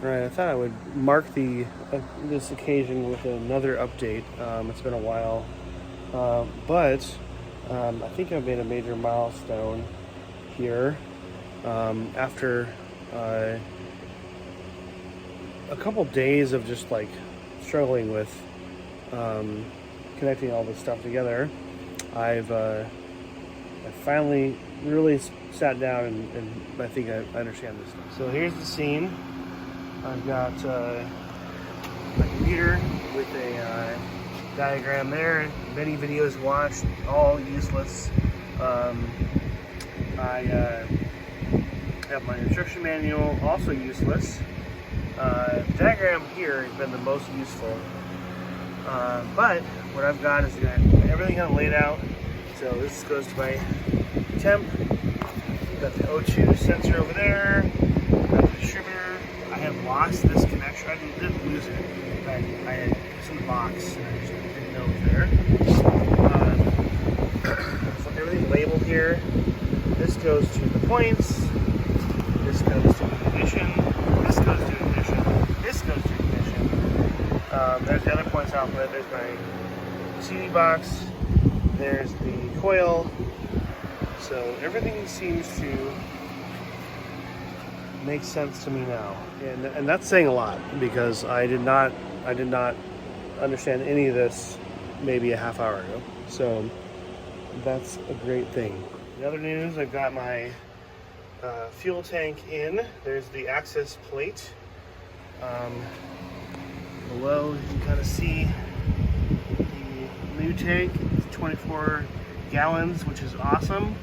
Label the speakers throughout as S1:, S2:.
S1: Right, I thought I would mark this occasion with another update. It's been a while, but I think I've made a major milestone here after uh, a couple days of just like struggling with um, connecting all this stuff together. I finally really sat down and I think I understand this stuff. So here's the scene. I've got my computer with a diagram there, many videos watched, all useless. I have my instruction manual, also useless. Diagram here has been the most useful. But what I've got is everything kind of laid out. So this goes to my temp. Got the O2 sensor over there. Got the distributor. I have lost this connection. I didn't lose it. I had it's in the box. And I just didn't know it was there. So everything labeled here. This goes to the points. This goes to ignition. This goes to ignition. This goes to ignition. There's the other points output. There's my CD box. There's the coil. So everything seems to make sense to me now, and that's saying a lot because I did not understand any of this maybe a half hour ago. So that's a great thing. In other news, I've got my fuel tank in. There's the access plate. Below you can kind of see the new tank. It's 24 gallons, which is awesome.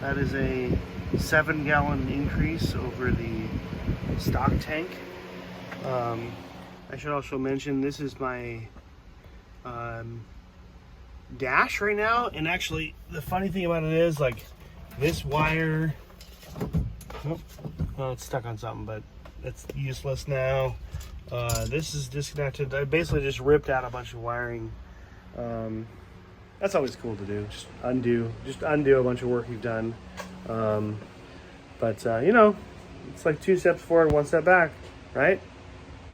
S1: That is a 7-gallon increase over the stock tank. I should also mention this is my dash right now, and actually the funny thing about it is like this wire, well, it's stuck on something, but it's useless now. This is disconnected. I basically just ripped out a bunch of wiring. That's always cool to do. Just undo a bunch of work you've done. But you know, it's like 2 steps forward, 1 step back, right?